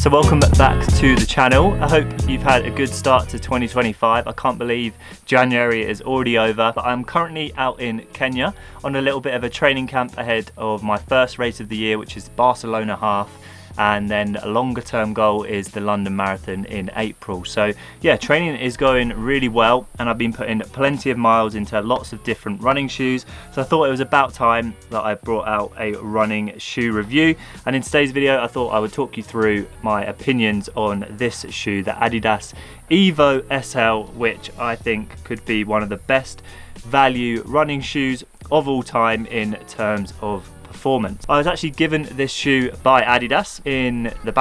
So welcome back to the channel. I hope you've had a good start to 2025. I can't believe January is already over, but I'm currently out in Kenya on a little bit of a training camp ahead of my first race of the year, which is Barcelona half. And then a longer term goal is the London Marathon in April. So yeah, training is going really well and I've been putting plenty of miles into lots of different running shoes. So I thought it was about time that I brought out a running shoe review. And in today's video, I thought I would talk you through my opinions on this shoe, the Adidas Evo SL, which I think could be one of the best value running shoes of all time in terms of performance. I was actually given this shoe by Adidas in the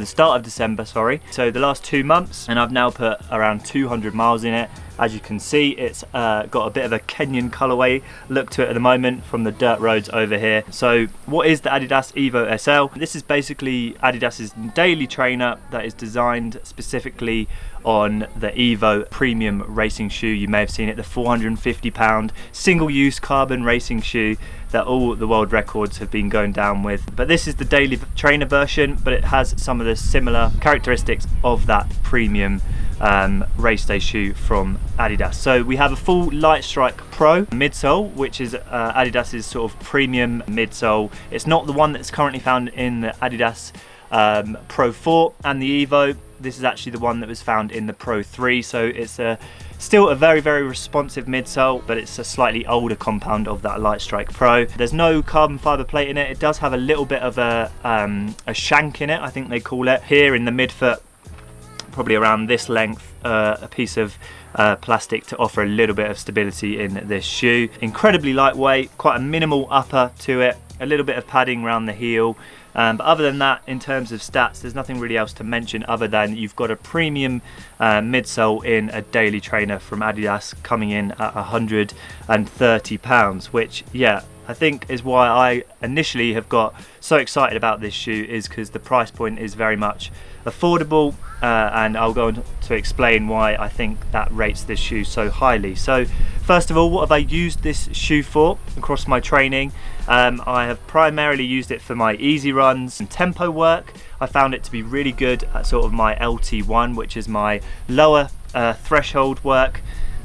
start of December, sorry. So the last 2 months, and I've now put around 200 miles in it. As you can see, it's got a bit of a Kenyan colorway look to it at the moment from the dirt roads over here. So what is the Adidas Evo SL? This is basically Adidas's daily trainer that is designed specifically on the Evo premium racing shoe. You may have seen it, the 450 pound single-use carbon racing shoe that all the world records have been going down with. But this is the daily trainer version, but it has some of the similar characteristics of that premium race day shoe from Adidas. So we have a full Light Strike Pro midsole, which is Adidas's sort of premium midsole. It's not the one that's currently found in the Adidas Pro 4 and the Evo. This is actually the one that was found in the Pro 3, so it's still a very, very responsive midsole, but it's a slightly older compound of that Light Strike Pro. There's no carbon fiber plate in it. It does have a little bit of a shank in it, I think they call it, here in the midfoot, probably around this length, a piece of plastic to offer a little bit of stability in this shoe. Incredibly lightweight, quite a minimal upper to it, a little bit of padding around the heel. But other than that, in terms of stats, there's nothing really else to mention other than you've got a premium midsole in a daily trainer from Adidas coming in at £130, which, yeah, I think is why I initially have got so excited about this shoe, is because the price point is very much affordable, and I'll go on to explain why I think that rates this shoe so highly. So first of all, what have I used this shoe for across my training? I have primarily used it for my easy runs and tempo work. I found it to be really good at sort of my LT1, which is my lower threshold work.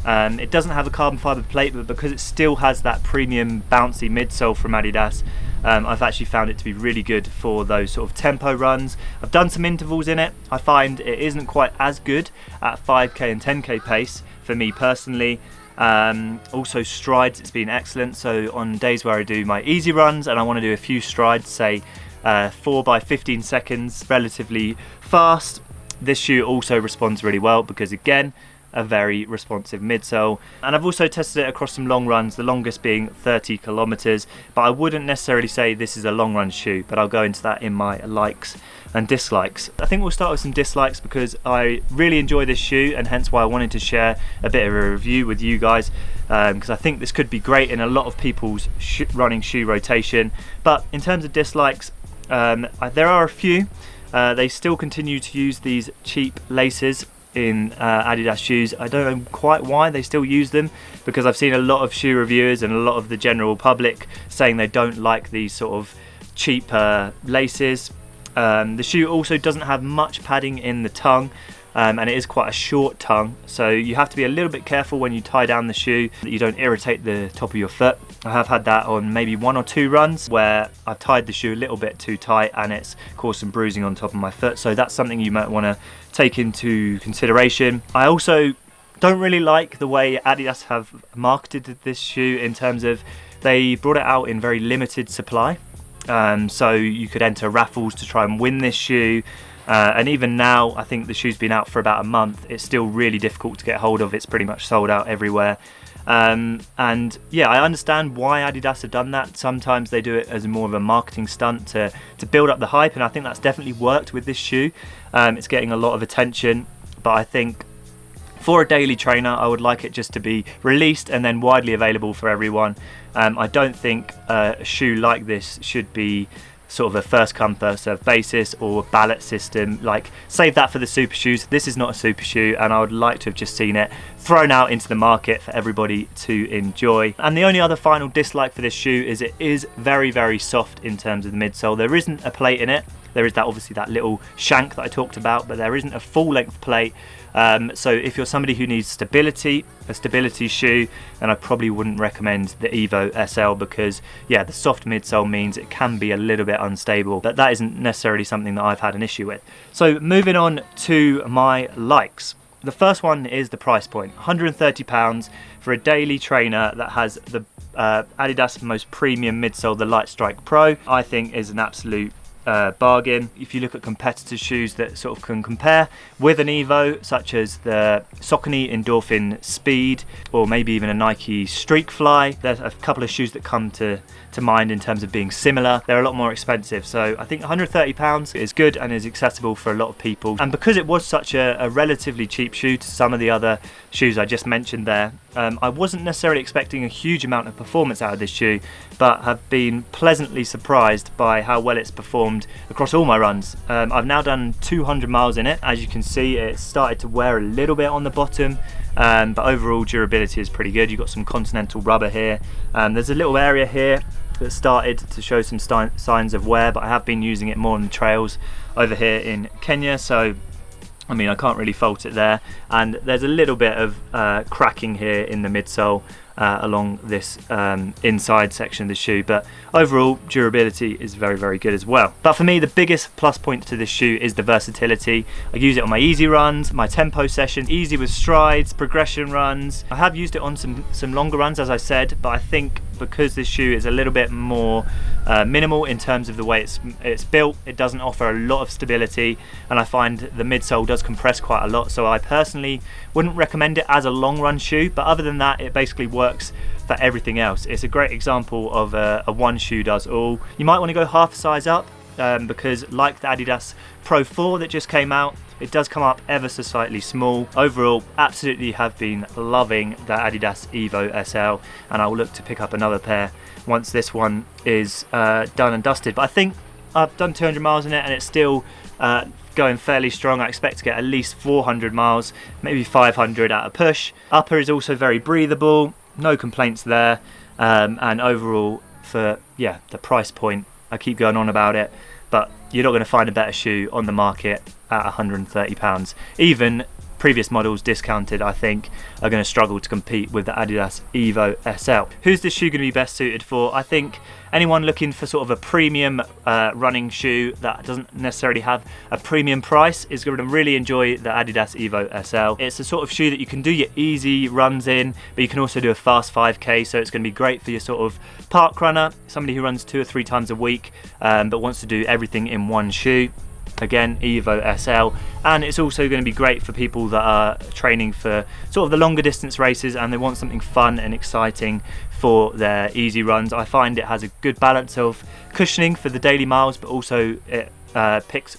It doesn't have a carbon fiber plate, but because it still has that premium bouncy midsole from Adidas, I've actually found it to be really good for those sort of tempo runs. I've done some intervals in it. I find it isn't quite as good at 5k and 10k pace for me personally. Also strides, it's been excellent. So on days where I do my easy runs and I want to do a few strides, say 4 by 15 seconds, relatively fast, this shoe also responds really well because, again, a very responsive midsole. And I've also tested it across some long runs, the longest being 30 kilometers, but I wouldn't necessarily say this is a long run shoe, but I'll go into that in my likes and dislikes. I think we'll start with some dislikes because I really enjoy this shoe, and hence why I wanted to share a bit of a review with you guys, because I think this could be great in a lot of people's running shoe rotation. But in terms of dislikes, there are a few. They still continue to use these cheap laces in Adidas shoes. I don't know quite why they still use them, because I've seen a lot of shoe reviewers and a lot of the general public saying they don't like these sort of cheap laces. The shoe also doesn't have much padding in the tongue, and it is quite a short tongue, so you have to be a little bit careful when you tie down the shoe that you don't irritate the top of your foot. I have had that on maybe 1 or 2 runs where I've tied the shoe a little bit too tight and it's caused some bruising on top of my foot, so that's something you might want to take into consideration. I also don't really like the way Adidas have marketed this shoe, in terms of they brought it out in very limited supply, so you could enter raffles to try and win this shoe. And even now, I think the shoe's been out for about a month, it's still really difficult to get hold of. It's pretty much sold out everywhere. And yeah, I understand why Adidas have done that. Sometimes they do it as more of a marketing stunt to build up the hype, and I think that's definitely worked with this shoe. It's getting a lot of attention, but I think for a daily trainer, I would like it just to be released and then widely available for everyone. I don't think a shoe like this should be sort of a first come first serve basis or ballot system. Like, save that for the super shoes. This is not a super shoe, and I would like to have just seen it thrown out into the market for everybody to enjoy. And the only other final dislike for this shoe is it is very, very soft in terms of the midsole. There isn't a plate in it, There is that obviously that little shank that I talked about, but there isn't a full length plate. So if you're somebody who needs stability, a stability shoe, then I probably wouldn't recommend the Evo SL, because yeah, the soft midsole means it can be a little bit unstable, but that isn't necessarily something that I've had an issue with. So moving on to my likes. The first one is the price point, £130 for a daily trainer that has the Adidas most premium midsole, the Light Strike Pro. I think is an absolute bargain. If you look at competitor shoes that sort of can compare with an Evo, such as the Saucony Endorphin Speed, or maybe even a Nike Streak Fly, there's a couple of shoes that come to mind in terms of being similar. They're a lot more expensive, so I think £130 is good and is accessible for a lot of people. And because it was such a relatively cheap shoe to some of the other shoes I just mentioned there, I wasn't necessarily expecting a huge amount of performance out of this shoe, but have been pleasantly surprised by how well it's performed across all my runs. I've now done 200 miles in it. As you can see, it's started to wear a little bit on the bottom, but overall durability is pretty good. You've got some Continental rubber here. There's a little area here that started to show some signs of wear, but I have been using it more on the trails over here in Kenya, so I mean I can't really fault it there. And there's a little bit of cracking here in the midsole along this inside section of the shoe, but overall durability is very, very good as well. But for me, the biggest plus point to this shoe is the versatility. I use it on my easy runs, my tempo sessions, easy with strides, progression runs. I have used it on some longer runs, as I said, but I think because this shoe is a little bit more minimal in terms of the way it's built, it doesn't offer a lot of stability, and I find the midsole does compress quite a lot, so I personally wouldn't recommend it as a long run shoe. But other than that, it basically works for everything else. It's a great example of a one shoe does all. You might want to go half a size up, because like the Adidas Pro 4 that just came out, it does come up ever so slightly small. Overall, absolutely have been loving the Adidas Evo SL, and I'll look to pick up another pair once this one is done and dusted. But I think I've done 200 miles in it and it's still going fairly strong. I expect to get at least 400 miles, maybe 500 at a push. Upper is also very breathable, no complaints there, and overall for the price point, I keep going on about it, but you're not going to find a better shoe on the market at £130. Even previous models discounted, I think, are going to struggle to compete with the Adidas Evo SL. Who's this shoe going to be best suited for? I think anyone looking for sort of a premium running shoe that doesn't necessarily have a premium price is going to really enjoy the Adidas Evo SL. It's a sort of shoe that you can do your easy runs in, but you can also do a fast 5k, so it's going to be great for your sort of park runner, somebody who runs 2 or 3 times a week, but wants to do everything in one shoe. Again, Evo SL. And it's also going to be great for people that are training for sort of the longer distance races and they want something fun and exciting for their easy runs. I find it has a good balance of cushioning for the daily miles, but also it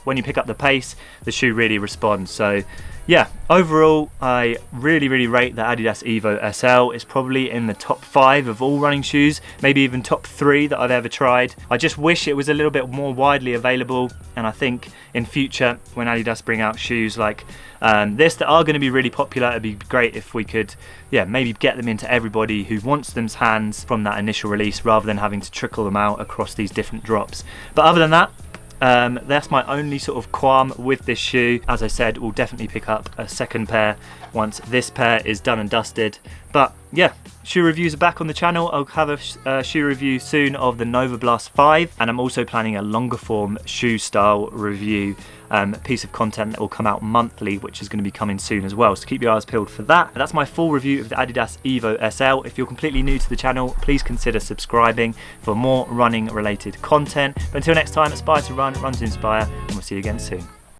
when you pick up the pace, the shoe really responds. So yeah, overall I really rate the Adidas Evo SL. It's probably in the top 5 of all running shoes, maybe even top 3 that I've ever tried. I just wish it was a little bit more widely available, and I think in future when Adidas bring out shoes like this that are going to be really popular, it'd be great if we could maybe get them into everybody who wants them's hands from that initial release, rather than having to trickle them out across these different drops. But other than that, that's my only sort of qualm with this shoe. As I said, we'll definitely pick up a second pair once this pair is done and dusted. But yeah, shoe reviews are back on the channel. I'll have a shoe review soon of the Nova Blast 5, and I'm also planning a longer form shoe style review piece of content that will come out monthly, which is going to be coming soon as well, so keep your eyes peeled for that. And that's my full review of the Adidas Evo SL. If you're completely new to the channel, please consider subscribing for more running related content. But until next time, aspire to run, run to inspire, and we'll see you again soon.